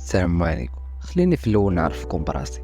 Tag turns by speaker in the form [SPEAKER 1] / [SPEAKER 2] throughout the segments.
[SPEAKER 1] السلام عليكم. خليني في الاول نعرفكم براسي.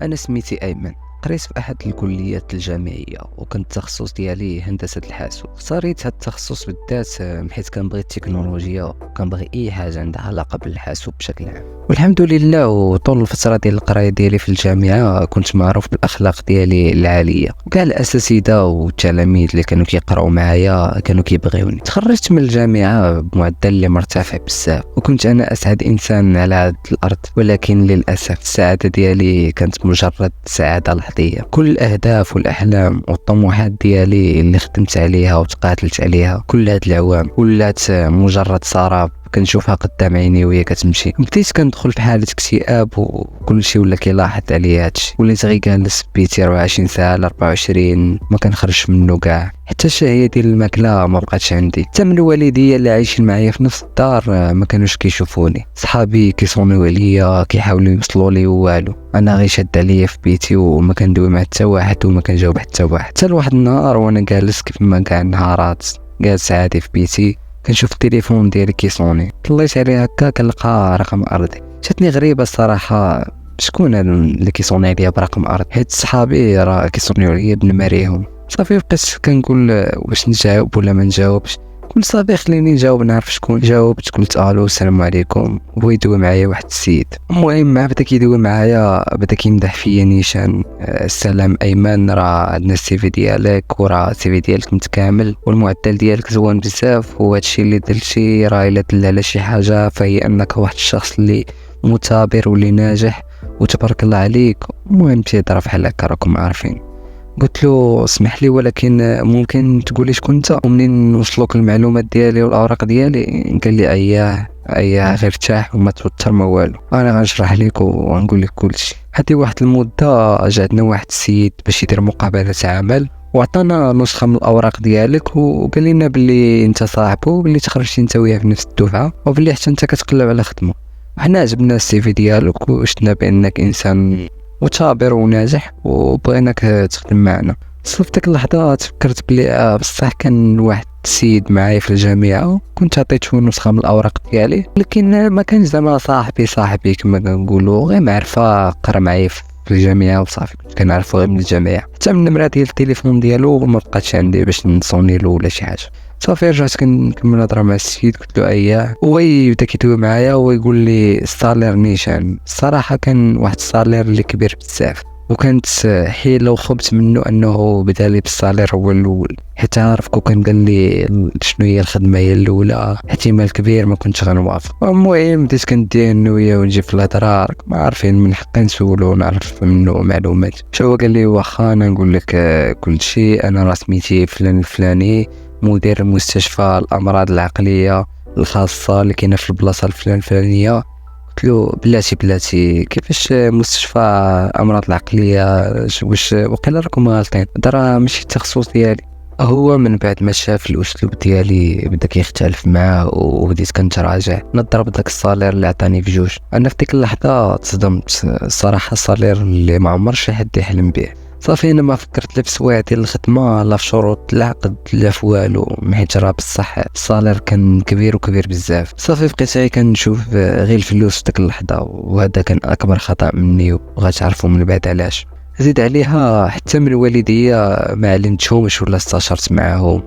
[SPEAKER 1] انا سميتي ايمن، قريت في احد الكليات الجامعيه وكنت التخصص ديالي هندسه الحاسوب. اختاريت هذا التخصص بالذات حيت كنبغي التكنولوجيا وكنبغي اي حاجه عندها علاقه بالحاسوب بشكل عام. والحمد لله وطول الفتره ديال القرايه ديالي في الجامعه كنت معروف بالاخلاق ديالي العاليه، وكاع الاساتذه والتلاميذ اللي كانوا كيقراو معايا كانوا كيبغيوني. تخرجت من الجامعه بمعدل اللي مرتفع بزاف، وكنت انا اسعد انسان على هذه الارض، ولكن للاسف السعاده ديالي كانت مجرد سعاده لحظيه. كل الاهداف والاحلام والطموحات ديالي اللي خدمت عليها وتقاتلت عليها كل هاد العوام ولات مجرد سراب كنشوفها قدام عيني وهي كتمشي. بديت كندخل في حاله اكتئاب وكل شيء ولا كيلاحظ عليا هادشي. وليت غير جالس بيتي 24 ساعه ل 24 ما كنخرجش منه كاع. حتى الشهيه ديال الماكله ما بقاتش عندي. حتى من الوالديه اللي عايشين معايا في نفس الدار ما كانوش كيشوفوني. صحابي كيصونيو عليا كيحاولوا يوصلوا لي والو. انا غير شاد عليا في بيتي وما كندوي مع حتى واحد وما كنجاوب حتى واحد. حتى لواحد النهار وانا جالس كيف ما كاع النهارات جالس عادي في بيتي كنشوف التليفون ديالي كيصوني. طليت عليه هكا كنلقى رقم ارضي. جاتني غريبه الصراحه، شكون اللي كيصوني عليا برقم ارض؟ حيت صحابي راه كيصونيو عليا بنماريهم. صافي بقيت كنقول واش نجاوب ولا ما نجاوبش. كل صافي خليني نجاوب نعرف شكون. جاوبت قلت الو السلام عليكم، هو يدوي معايا واحد السيد. المهم مع بدا كيدوي معايا بدا كيمدح فيا نيشان. السلام ايمن، راه عندنا السي في ديالك وراه السي في ديالك متكامل والمعدل ديالك زوين بزاف، وهادشي اللي درتي راه الا دل على شي حاجه فهي انك واحد الشخص اللي مثابر واللي ناجح وتبارك الله عليك. المهم تيهضر بحال هكا راكم عارفين. قلت له اسمح لي ولكن ممكن تقولي شكون انت ومنين نوصلوك المعلومات ديالي والاوراق ديالي؟ قال لي اياه غير ارتاح وما توتر ما والو، انا غنشرح لك ونقول لك كلشي. هذه واحد المده جاتنا واحد السيد باش يدير مقابله عمل وعطانا نسخه من الاوراق ديالك وقال لنا باللي انت صاحبه وباللي تخرجتي انت وياه في نفس الدفعه وباللي حتى انت كتقلب على خدمه. وحنا عجبنا السي في ديالك وشفنا بانك انسان وثابر وناجح وبغيناك تخدم معنا. صافي ديك اللحظه تفكرت بلي بصح كان واحد السيد معايا في الجامعه كنت عطيته نسخه من الاوراق ديالي، لكن ما كانش زعما صاحبي كما كنقولوا، غير معرفه قرا معايا في الجامعه وصافي كنت كنعرفو غير من الجامعه. حتى من النمره ديال التليفون ديالو ما بقاتش عندي باش نصوني له ولا شي حاجه. صافي رجعت كنكمل هضره مع السيد قلت له اياه، ويبدا كيدوي معايا ويقول لي الصالير نيشان. الصراحه كان واحد الصالير اللي كبير بزاف، وكانت حيله وخبت منه انه بدا لي بالصالير هو الاول، حيت عارف كون كان قال لي شنو هي الخدمه هي الاولى احتمال كبير ما كنتش غنوافق. المهم بديت كندير النويه ونجي في الهضره، ما عارفين من حقي نسولو ونعرف منه معلومات. هو قال لي واخا انا نقول لك كل شيء. انا راه سميتي فلان الفلاني، مدير مستشفى الامراض العقليه الخاصه اللي كاينه في البلاصه الفلانيه. قلت له بلاتي كيفاش مستشفى امراض العقليه؟ واش وقيلا راكم غالطين، راه ماشي التخصص ديالي. هو من بعد ما شاف الاسلوب ديالي بدا كيختلف معاه وبديت كنتراجع. نضرب داك الصالير اللي عطاني في جوج. انا في ديك اللحظه تصدمت الصراحه، الصالير اللي ما عمر شي حد يحلم به. صافي انا ما فكرت لا في سوايع ديال الخدمه لا في شروط العقد لا في والو، حيت راه بصح الصالير كان كبير بزاف. صافي بقيت غير كنشوف غير الفلوس في ديك اللحظه، وهذا كان اكبر خطا مني وغتعرفوا من بعد علاش. زيد عليها حتى من الوالديه ما علمتهمش ولا استشرت معاهم.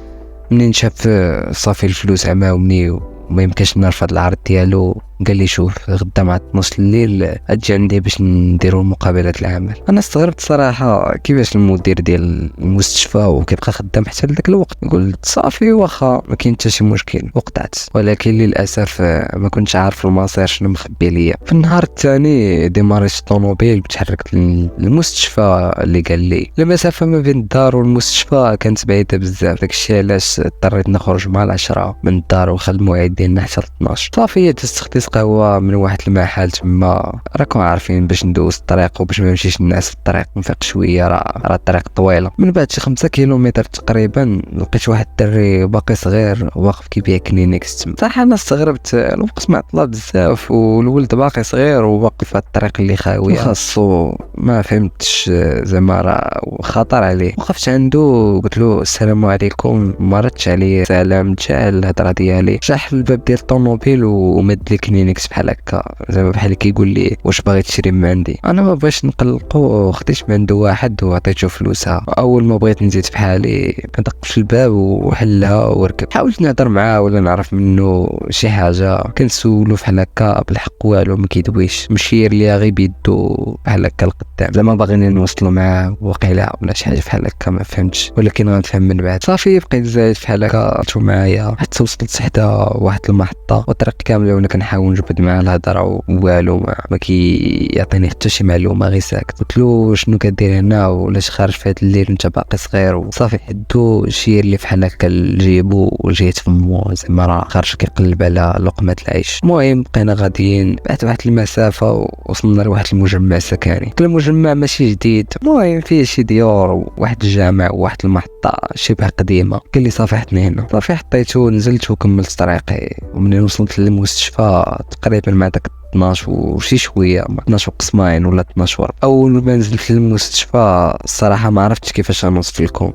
[SPEAKER 1] منين شاف صافي الفلوس عماوني وما يمكنش نرفض العرض ديالو، قال لي شوف غدا مع 12 الليل اجي عندي باش نديروا مقابله العمل. انا استغربت صراحه كيفاش المدير ديال المستشفى وكيبقى خدام حتى لذاك الوقت. قلت صافي واخا ما كاين حتى شي مشكل وقطعت. ولكن للاسف ما كنتش عارف المصير شنو مخبي ليا. في النهار الثاني ديماريت الطوموبيل وتحركت للمستشفى اللي قال لي. المسافه ما بين الدار والمستشفى كانت بعيده بزاف، داكشي علاش اضطريت نخرج مع 10 من الدار وخد الموعد ديالنا حتى 12. صافي دزت قهوه من واحد المحل تما، راكم عارفين باش ندوز الطريق وباش ما نمشيش الناس في الطريق نفيق شويه، راه الطريق طويله. من بعد شي 5 كيلومتر تقريبا لقيت واحد الدري باقي صغير واقف كيبيع كلينكس تما. صح انا استغربت، الوقت معطله بزاف والولد باقي صغير وواقف في الطريق اللي خاويه خاصو، ما فهمتش زعما راه خطر عليه. وقفت عنده قلت له السلام عليكم، ما ردش عليا سلام، جا الهضره ديالي شاح الباب ديال الطوموبيل ومد لي كلينكس بحال هكا، زعما بحال كيقول لي واش باغي تشري من عندي. انا ما بغيتش نقلقو، خديت من عنده واحد وعطيته فلوسها. اول ما بغيت نزيد بحالي كندق في الباب وحلها وركب. حاولت نهضر معاه ولا نعرف منه شي حاجه، كنسولو بحال هكا بالحق والو ما كيدويش، مشير ليا غير بيدو بحال هكا لقدام، زعما باغيين نوصلوا معاه واقيلا ولا شي حاجه بحال هكا ما فهمتش، ولكن غنفهم من بعد. صافي بقيت زايد بحال هكا تو معايا حتى وصلت حتى واحد المحطه، والطريق كامله وانا كنحاول نجبد معاه الهضره والو ما كيعطيني حتى شي معلومه، غير ساكت. قلت له شنو كدير هنا ولاش خارج في هذا الليل وانت باقي صغير؟ وصافي حدو شير لي بحال هكا لجيبو وجيت فمو، زعما راه خارج كيقلب على لقمه العيش. المهم بقينا غاديين، بعد واحد المسافه وصلنا لواحد المجمع سكني. المجمع ماشي جديد، المهم فيه شي ديور وواحد الجامع وواحد المحطه شبه قديمه. قال لي صافي حطني هنا. صافي حطيته، نزلت وكملت طريقي. ومنين وصلت للمستشفى تقريبا مع داك 12 وشي شويه، 12 قسمين ولا 12. اول ما نزلت للمستشفى الصراحه ما عرفتش كيفاش غنوصف لكم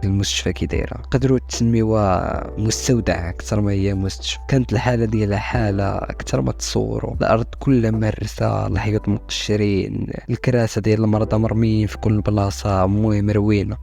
[SPEAKER 1] المستشفى كي دايره. قدروا تسميوها مستودع اكثر ما هي مستشفى. كانت الحاله ديالها حاله اكثر ما تصوروا، الارض كلها مرسى، الحيوط مقشرين، الكراسه ديال المرضى مرميين في كل بلاصه، المهم روينه.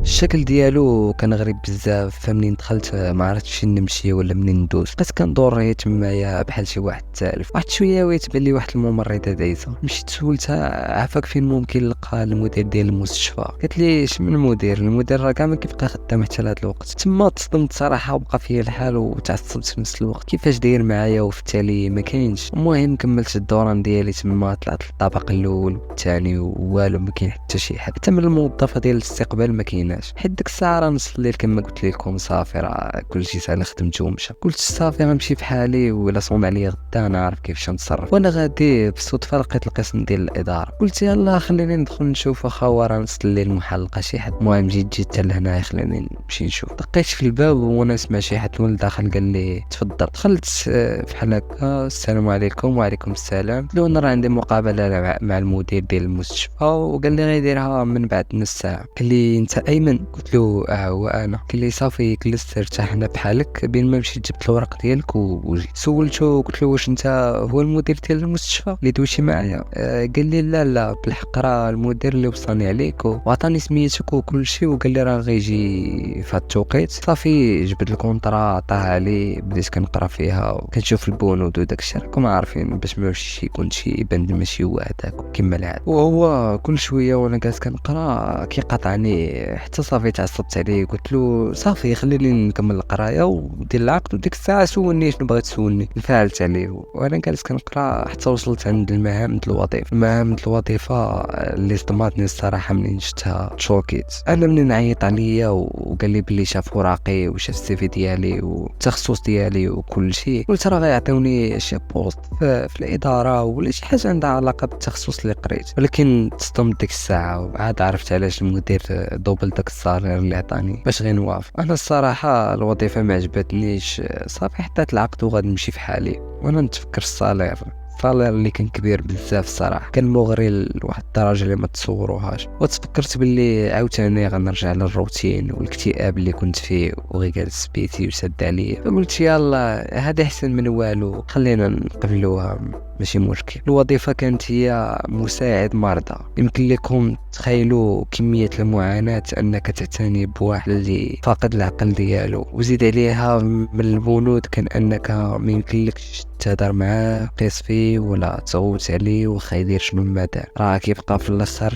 [SPEAKER 1] الشكل ديالو كان غريب بزاف، فمنين دخلت ما عرفتش فين نمشي ولا منين ندوز. بقيت كندور هي تمايا بحال شي واحد تالف. واحد شويه ويتبان لي واحد الممرضه دايزه، مشيت سولتها عافاك فين ممكن نلقى المدير ديال المستشفى. قالت لي شمن المدير راه كاع ما كيبقى خدام حتى لهاد الوقت. تما تصدمت صراحه وبقى فيا الحال وتعصبت في نفس الوقت، كيفاش داير معايا وفي التالي ما كاينش. المهم كملت الدوران ديالي تما، طلعت للطابق الاول والثاني والو ما كاين حتى شي حد، حتى من الموظفه ديال الاستقبال ما كايناش. حيت ديك الساعه راه نص الليل كما قلت لكم، صافي راه كلشي سالا خدمته ومشى. قلت صافي غنمشي بحالي ولا صوم عليا غدا نعرف كيفاش نتصرف. وانا غادي بالصدفه لقيت القسم ديال الاداره، قلت يلا خليني ندخل نشوف اخا راه نص الليل محال لقى شي حد. المهم جيت حتى لهنا، خليني نمشي نشوف. دقيت في الباب وانا نسمع شي حد الولد داخل، قال لي تفضل. دخلت بحال هكا السلام عليكم. وعليكم السلام. قلت له انا راه عندي مقابله مع المدير ديال المستشفى، وقال لي غيديرها من بعد نص ساعه. قال لي انت ايمن؟ قلت له هو انا. قال لي صافي جلست ارتاحنا بحالك بين ما مشيت جبت الورق ديالك وجيت. سولته قلت له واش انت هو المدير ديال المستشفى اللي دويتي معايا؟ قال لي لا بالحق راه المدير اللي وصاني عليك وعطاني سميتك وكل شيء، وقال لي راه غيجي في هاد التوقيت. صافي جبت الكونطرا عطاها لي، بديت كنقرا فيها وكنشوف البنود وداك الشيء، راكم عارفين باش ماشي يكون شي بند ماشي هو هذاك كما العاده. وهو كل شويه وانا جالس كنقرا كيقاطعني، حتى صافي تعصبت عليه. قلت له صافي خليني نكمل القرايه ودير العقد، وديك الساعه سولني شنو بغيت تسولني. انفعلت عليه وانا جالس كنقرا حتى وصلت عند المهام الوظيفه اللي صدماتني الصراحه منين شفتها. تشوكيت انا منين عيط عليا وقال لي بلي شاف وراقي وشاف السي في ديالي والتخصص ديالي وكل شيء. قلت راه غيعطيوني شي بوست في الاداره ولا شي حاجه عندها علاقه بالتخصص اللي قريت، ولكن تصدمت ديك الساعه وعاد عرفت علاش المدير دوبل داك الصالير اللي عطاني باش غير نوافق. انا الصراحه الوظيفه ما عجبتنيش، صافي حطيت العقد وغادي نمشي في حالي. وانا نتفكر الصالير اللي كان كبير بزاف الصراحه، كان مغري لواحد الدرجه اللي ما تصوروهاش. وتفكرت باللي عاوتاني غنرجع للروتين والاكتئاب اللي كنت فيه وغي جالس بيتي وسد عليا. فقلت يلا هذا احسن من والو، خلينا نقبلوها ماشي مشكل. الوظيفه كانت هي مساعد مرضى. يمكن لكم تخيلوا كميه المعاناه انك تعتني بواحد اللي فاقد العقل ديالو، وزيد عليها من البنود كان انك ما يمكنلكش تهضر معاه قيس فيه ولا تغوت عليه واخا يدير شنو ما دار، راه كيبقى في الاخر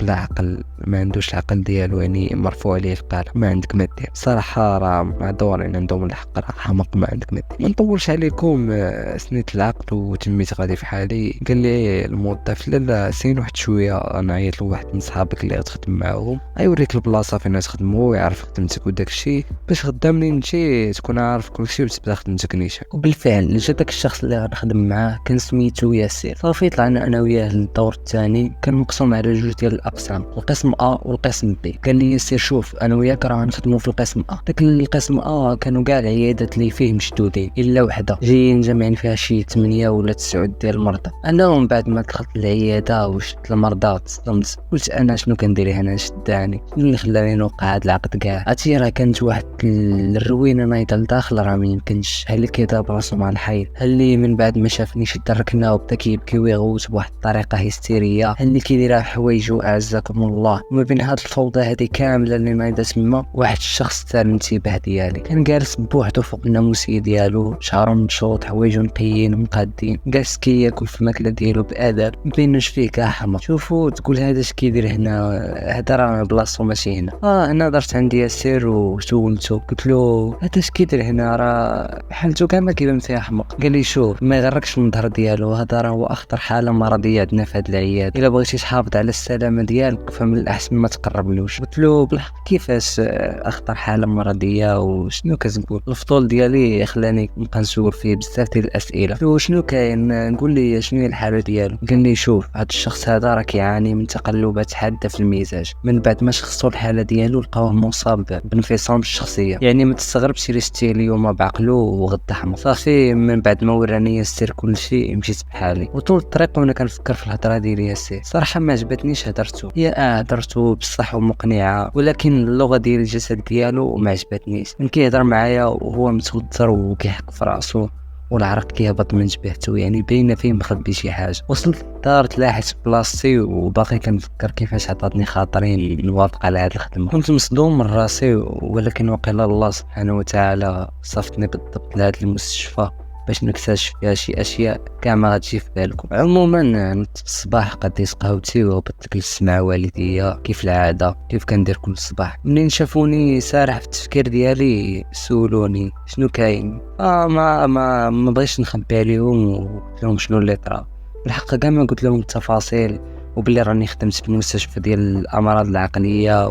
[SPEAKER 1] بلا عقل، ما عندوش العقل ديالو، يعني مرفوع عليه القلم. ما عندك ما دير صراحه، راه معذورين عندهم الحق، راه حمق ما عندك ما دير. ما نطولش عليكم، سنيت العقد وتميت غادي في حالي. قال لي الموظف لا سين واحد شويه نعيط لواحد من صحابك اللي غتخدم معاهم غيوريك البلاصه فين تخدموا ويعرف خدمتك وداك الشيء، باش غدا منين تجي تكون عارف كل شيء وتبدا خدمتك نيشان. وبالفعل جا داك الشخص اللي غنخدم معاه كان كان سميتو ياسر. صافي طلعنا انا وياه للدور الثاني، كان مقسوم على جوج ديال الاقسام، القسم ا والقسم بي. قال لي ياسر شوف انا وياك راه نخدموا في القسم ا. داك القسم ا كانوا كاع العيادات اللي فيه مشدودين الا وحده، جايين جامعين فيها شي 8 ولا 9 ديال المرضى. انا من بعد ما دخلت العياده وشفت المرضى تصدمت، قلت انا شنو كندير هنا، شداني شنو اللي خلاني نوقع هاد العقد كاع. عرفتي راه كانت واحد الروينه نايضه لداخل، راه ما يمكنش. ها اللي كيضرب راسو مع الحيط، ها اللي من بعد ما شافني شد الركنه وبدا كيبكي ويغوت بواحد الطريقه هستيريه، ها اللي كيديرها حوايجو اعزكم الله. وما بين هاد الفوضى هذه كامله اللي نايضه تما، واحد الشخص ثار الانتباه ديالي. كان جالس بوحدو فوق الناموسيه ديالو، شعرو منشوط، حوايجو نقيين ومقادين، جالس كياكل في الماكله ديالو بادب، مبينوش فيه كاع حمر. شوفوا تقول هذا اش كيدير هنا، هذا راه بلاصتو ماشي هنا. انا درت عندي ياسر وسولتو، قلت له هذا اش كيدير هنا، راه حالته كاع ما كيبان فيها حمق. قال لي شوف ما يغركش المظهر ديالو، هذا راه هو اخطر حاله مرضيه عندنا في هذه العياده، الا بغيتي تحافظ على السلامه ديالك فمن الاحسن ما تقربلوش. قلت له بالحق كيفاش اخطر حاله مرضيه وشنو كتقول؟ الفضول ديالي خلاني نبقى نسول فيه بزاف ديال الاسئله. قلت له شنو كاين، نقول لي شنو هي الحاله ديالو. قال لي شوف هذا الشخص هذا راه كيعاني من تقلبات حاده في المزاج، من بعد ما شخصوا الحاله ديالو لقاوه مصاب بانفصام الشخصيه. يعني ما تستغربش الا شتيه اليوم بعقلو وغدا حمق. صافي من بعد ما وراني ياسر كل شيء مشيت بحالي، وطول الطريق وانا كنفكر في الهضره ديال ياسر. صراحه ما عجبتنيش هضرته، هي هضرته بصح ومقنعه، ولكن اللغه ديال الجسد ديالو ما عجبتنيش. كان كيهضر معايا وهو متوتر وكيحك في راسو والعرق كيهبط من جبهته، يعني باينه فيه مخبي شي حاجه. وصلت للدار تلاحت بلاصتي وباقي كنفكر كيفاش عطاتني خاطرين نوافق على هذه الخدمه. كنت مصدوم من راسي، ولكن وقيل الله سبحانه وتعالى صفتني بالضبط لهذا المستشفى باش نكتشف فيها شي اشياء كاع ما غتجي في بالكم. عموما نت الصباح قديت قهوتي وهبطت جلست مع والديا كيف العاده، كيف كندير كل صباح. منين شافوني سارح في التفكير ديالي سولوني شنو كاين. ما بغيتش نخبي عليهم وقلت لهم شنو اللي طرا. بالحق كاع ما قلت لهم التفاصيل، وبلي راني خدمت في المستشفى ديال الامراض العقليه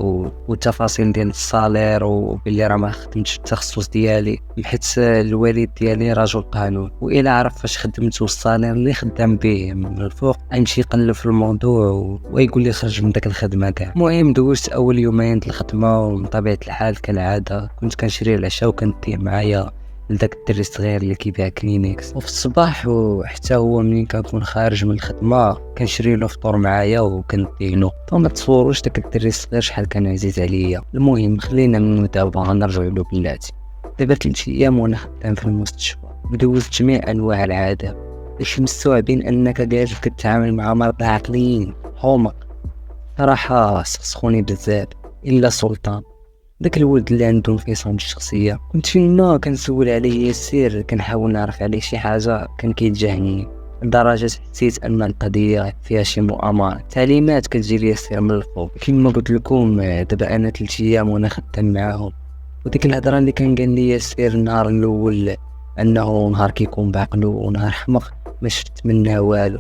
[SPEAKER 1] والتفاصيل ديال الصالير، وبلي راه ما خدمتش في التخصص ديالي حيت الوالد ديالي رجل قانون، والى عرف فاش خدمت والصالير اللي خدام به من الفوق غيمشي يقلب في الموضوع ويقول لي خرج من داك الخدمه كاع. المهم دوزت اول يومين د الخدمه، ومن طبيعه الحال كالعاده كنت كنشري العشاء وكنديه معايا لداك الدري الصغير اللي كيبيع كلينيكس. وفي الصباح وحتى هو منين كنكون خارج من الخدمه كنشري له فطور معايا وكندينو. فما تصوروش داك الدري الصغير شحال كان عزيز عليا. المهم خلينا من دابا غنرجعوا له بلاتي. دابا 3 ايام وانا خدام في المستشفى، بدوزت جميع انواع العذاب باش مستوعبين انك جالس كتعامل مع مرضى عقليين حمق. صراحه سخوني بزاف الا سلطان، داك الولد اللي عنده انفصام الشخصيه. كنت فيما كنسول عليه ياسر، كنحاول نعرف عليه شي حاجه، كان كيتجاهلني لدرجه حسيت ان القضيه فيها شي مؤامره. تعليمات كتجي لي ياسر من الفوق. كما قلت لكم دابا انا 3 ايام وانا خدام معاهم، وديك الهضره اللي كان قال لي ياسر النهار الاول انه نهار كيكون بعقلو ونهار حمق، ما شفت منها والو.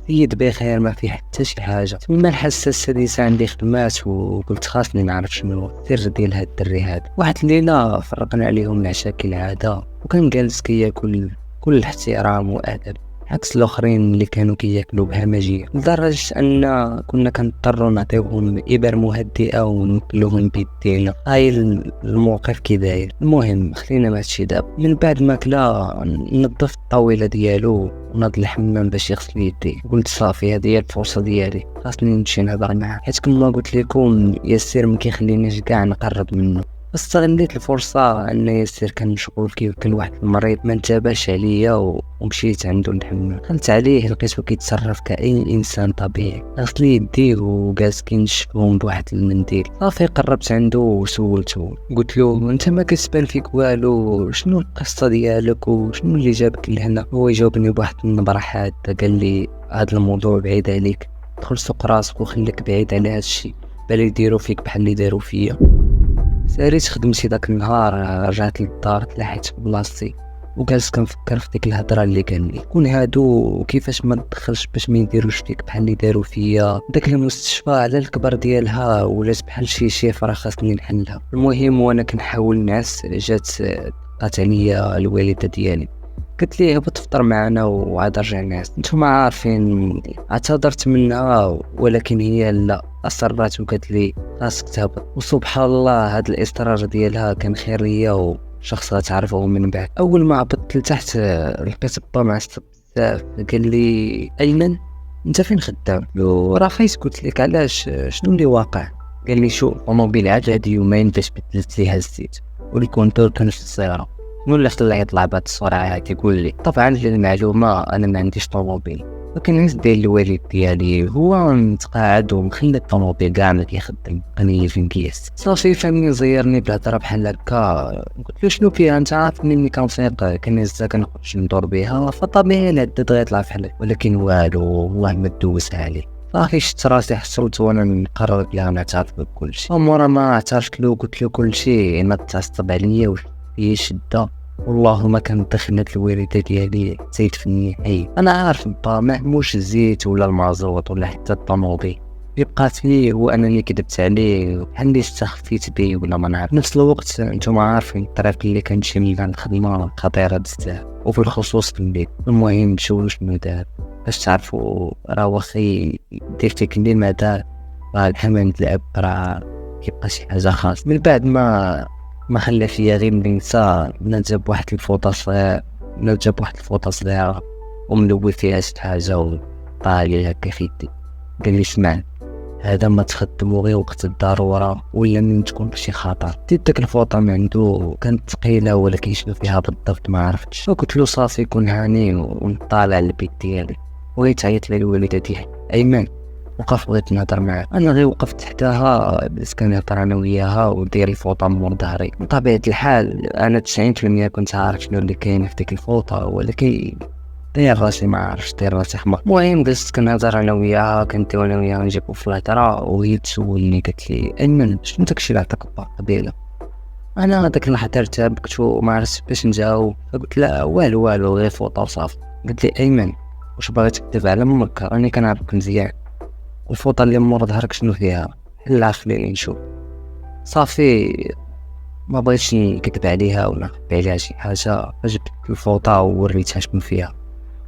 [SPEAKER 1] سيد بخير ما في حتى شي حاجه. تما الحاسه السادسه عندي خدمات، وقلت خاصني نعرف شنو السر ديال هاد الدري هذا. واحد الليله فرقنا عليهم العشاء كالعاده، وكان جالس كياكل كل الاحترام وادب عكس الاخرين اللي كانوا كياكلوا بهمجيه، لدرجه ان كنا كنضطروا نعطيوهم ابر مهدئه ونوكلوهم بيدينا. هاي الموقف كي داير. المهم خلينا مع هادشي دابا. من بعد ما كلا نظف الطاوله ديالو وناض الحمام باش يغسل يديه. قلت صافي هذه هي الفرصه ديالي، خاصني نمشي نهضر معاه، حيت كما قلت لكم ياسر ما كيخلينيش كاع نقرب منه. استغليت الفرصه ان ياسر كان مشغول كيوكل واحد المريض، ما انتبهش عليا ومشيت عنده نحمل. دخلت عليه لقيته كيتصرف كأي انسان طبيعي، غسل يديه وجالس كينشفهم بواحد المنديل. صافي قربت عنده وسولته، قلت له انت ما كتبان فيك والو، شنو القصه ديالك وشنو اللي جابك لهنا؟ هو جاوبني بواحد النبره حاده، قال لي هذا الموضوع بعيد عليك، دخل سوق راسك وخليك بعيد على هذا الشيء، بلا يديروا فيك بحال اللي داروا فيا. ساريت خدمتي داك النهار، رجعت للدار تلاحيت في بلاصتي وجالس كنفكر في ديك الهضره اللي قال لي. كون هادو كيفاش ما تدخلش باش ما يديروش فيك بحال اللي داروا فيا. داك المستشفى على الكبر ديالها ولات بحال شي شيفره خاصني نحلها. المهم وانا كنحاول نعس، جات قالت عليا الوالده ديالي، قلت ليه هبط فطر معنا وعاد رجع الناس. نتوما عارفين اعتذرت منها ولكن هي لا اصرت وقالت لي خاصك تهبط. وسبحان الله هاد الاصرار ديالها كان خير ليا وشخص غتعرفه من بعد. اول ما هبطت لتحت لقيت با معصب بزاف. قال لي ايمن انت فين خدام؟ راه فايت. قلت لك علاش شنو اللي واقع؟ قال لي شوف طوموبيل عاد هاد يومين باش بدلت ليها الزيت والكونتور كان في الصيغه. شنو اللي خلاه يطلع بهاد السرعه هادي؟ يقول لي طبعا للمعلومه انا ما عنديش طوموبيل لكن عز ديال الوالد ديالي هو متقاعد ومخلي الطوموبيل كاع ما كيخدم قنيه في مكياس. صافي فهمني زيرني بهضره بحال هكا. قلت له شنو فيها؟ انت عارف مني كنفيق كنهزها كنخرج ندور بها فطبيعي العداد غيطلع فحال ولكن والو والله ما دوزها عليه. صافي شفت راسي حصلت وانا نقرر بلا نعترف بكلشي. ومورا ما اعترفت له قلت له كلشي ما تعصب عليا وهي شده والله ما كانت دخلت الوالده ديالي زيت في النهاية. انا عارف با ما هموش الزيت ولا المازوت ولا حتى الطوموبيل. يبقى فيه هو انني كذبت عليه بحال اللي استخفيت به ولا ما نعرف. نفس الوقت نتوما عارفين الطريق اللي كنمشي من الخدمه خطيره بزاف وفي الخصوص في الليل. المهم نشوفوا شنو دار باش تعرفوا راه واخا يدير فيك الليل ما دار راه الحمام تلعب راه كيبقى شي حاجه خاصه. من بعد ما خلى فيا غير ننسى جاب واحد الفوطه صغيره جاب واحد الفوطه صغيره وملوي فيها شي حاجه وطالي هكا في يدي. قال لي اسمع هذا ما تخدمو غير وقت الضروره ولا من تكون بشي خطر. ديت داك الفوطه من عنده كانت ثقيله ولكن شنو فيها بالضبط ما عرفتش. فقلت له صافي كون هاني ونطالع البيت ديالي. بغيت عيط للوالده ديالي ايمن وقف بغيت نهضر معاه. انا غير وقفت تحتها بس كنهضر انا وياها ودير الفوطه مور ظهري. بطبيعه الحال انا 90% كنت عارف شنو اللي كاين في ديك الفوطه ولكن داير راسي ما عارفش داير راسي حمار. المهم جلست كنهضر انا وياها كنتو انا وياها نجيبو في الهضره وهي تسولني قالت لي ايمن شنو داكشي اللي عطاك با قبيله؟ انا داك اللحظه ارتبكت وما عرفتش باش نجاوب. فقلت لا والو غير فوطه وصافي. قالت لي ايمن واش باغي تكذب على امك؟ راني كنعرفك مزيان. الفوطه اللي مور ظهرك شنو فيها؟ حلها خليني نشوف. صافي ما بغيتش نكذب عليها ولا نخبي عليها شي حاجه. جبت الفوطه ووريتها شنو فيها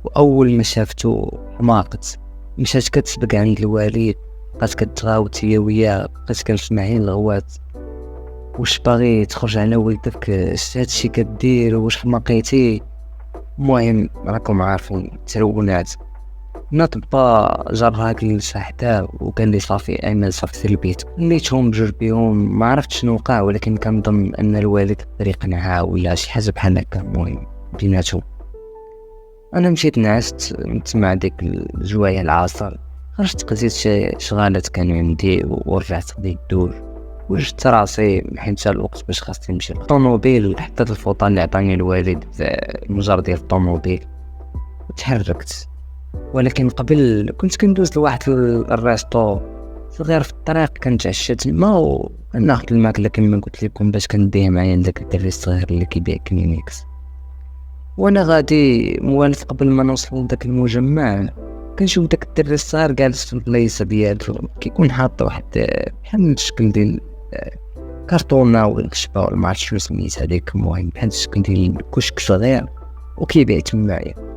[SPEAKER 1] واول ما شافته حماقت. مشات كتسبق عند الوالد بقات كتغاوت هي وياه بقات كنسمعين الغوات. واش باغي تخرج على ولدك؟ هادشي كدير واش حماقيتي؟ المهم راكم عارفين ترونات. ناط با جرها جلسة حداه وقال لي صافي ايمن صافي سير البيت. نيتهم بجوج بيهم ما عرفت شنو وقع ولكن كنظن ان الوالد طريق نعا ولا شي حاجه بحال هكا. المهم بيناتهم انا مشيت نعست نتسمع ديك الجوايه العصر. خرجت قضيت شي شغالات كانوا عندي ورجعت خديت الدور وجدت راسي حيت الوقت باش خاصني نمشي للطوموبيل. حتى الفوطه اللي عطاني الوالد في المجر ديال الطوموبيل وتحركت. ولكن قبل كنت كندوز لواحد الريستو صغير في الطريق كنتعشى تما وناخذ الماكله كما قلت لكم باش كنديه معايا لذاك الدري الصغير اللي كيبيع كلينيكس. وانا غادي موالف قبل ما نوصل لذاك المجمع كنشوف داك الدري الصغير جالس في البلايصه ديالو كيكون حاط واحد بحال الشكل ديال كرتونه ولا خشبه ولا ما عرفتش شنو سميت هذيك. المهم بحال الشكل ديال كشك صغير وكيبيع تمايا.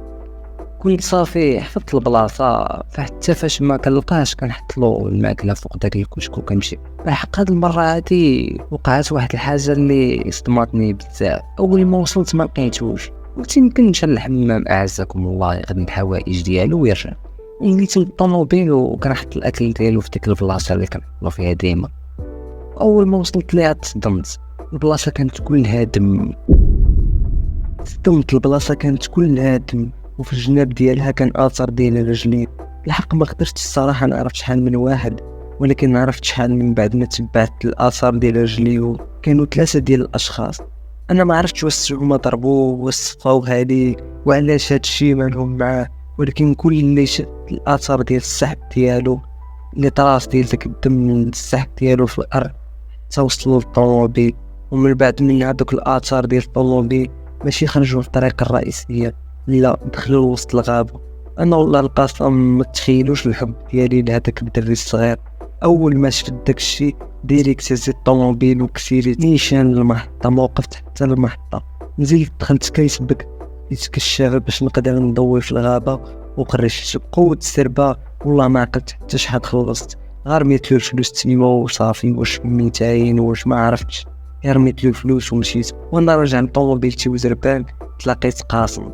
[SPEAKER 1] كنت صافي حفظت البلاصه فحتى فاش ما كنلقاش كنحط له الماكله فوق داك الكشك وكنمشي. بحق هاد المره هادي وقعت واحد الحاجه اللي صدمتني بزاف. اول ما وصلت ما لقيتوش قلت يمكن مشى للحمام اعزكم الله ياخذ الحوائج ديالو ويرجع. نيت الطوموبيل وكنحط الاكل ديالو في ديك البلاصه اللي كنحطو فيها ديما. اول ما وصلت ليها تصدمت. البلاصه كانت كلها دم. البلاصه كانت كلها دم وفي الجناب ديالها كان اثر ديال الرجلين. الحق ما قدرتش الصراحه نعرف شحال من واحد ولكن عرفت شحال من بعد ما تبعت الاثار ديال رجليه. كانوا 3 ديال الاشخاص. انا ما عرفتش واش هما ضربوه واش صفاو هذيك وعلاش هادشي مالهم معاه ولكن كل اللي شفت الاثار ديال السحب ديالو اللي طراس ديال داك الدم من السحب ديالو في الارض توصلوا للطوموبيل. ومن بعد من هذوك الاثار ديال الطوموبيل ماشي خرجوا في الطريق الرئيسيه لا دخلوا وسط الغابه. انا والله القسم ما تخيلوش الحب ديالي لهذاك الدري الصغير. اول ما شفت داك الشيء ديريكت هزيت الطوموبيل وكسيريت نيشان المحطه. ما وقفت حتى المحطه نزلت دخلت كيسبك
[SPEAKER 2] بديت كالشغف باش نقدر نضوي في الغابة وقريت بقوة السربة. والله ما عقلت حتى شحال خلصت، غير رميت له الفلوس تما وصافي. واش 200 واش ما عرفتش، غير رميت له الفلوس ومشيت. وانا راجع لطوموبيلتي وزربان تلاقيت قاسم.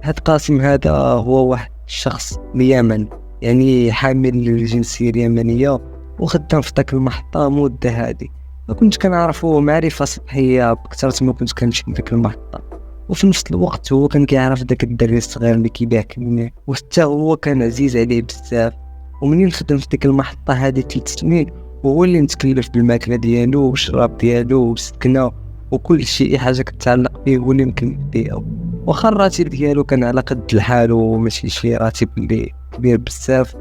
[SPEAKER 2] هاد قاسم هذا هو واحد الشخص اليمن، يعني حامل الجنسية اليمنية وخدام في داك المحطة مدة هادي. ما كنت كنعرفو معرفة سطحية بكثرة ما كنت كنمشي لديك المحطة. وفي نفس الوقت هو كان كيعرف داك الدري الصغير اللي كيبيع كمية، وحتى هو كان عزيز عليه بزاف. ومنين خدم في ديك المحطة هادي 3 سنين وهو اللي متكلف بالماكلة ديالو والشراب ديالو والسكنة وكل شيء، اي حاجة كتعلق به هو اللي مكلف بها. واخا الراتب ديالو كان على قد الحال وماشي شي راتب اللي كبير بزاف،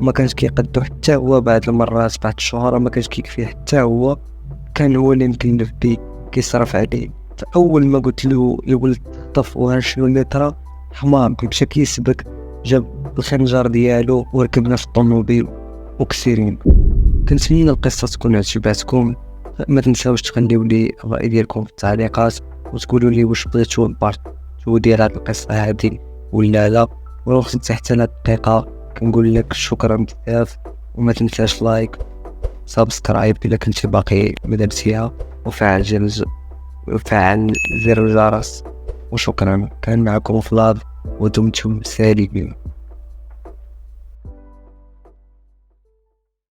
[SPEAKER 2] ما كانش كيقدو حتى هو. بعد المرات بعد الشهور ما كانش كيكفيه حتى هو، كان هو اللي مكلف بيه كيصرف عليه. فاول ما قلت له الولد طف وها شنو اللي طرا، حمار مشى كيسبك، جاب الخنجر ديالو وركبنا في الطوموبيل وكسيرين. كنتمنى القصه تكون عجباتكم. ما تنساوش تخليو لي الراي ديالكم في التعليقات، وتقولوا لي واش بغيتو البارتو ديال هاد القصه هادي ولا لا. ولو وصلت حتى لهاد الدقيقه كنقول لك شكرا بزاف، وما تنساش لايك سبسكرايب الا كنتي باقي ما درتيها، وفعل زر الجرس. وشكرا. كان معكم فلاف ودمتم سالمين.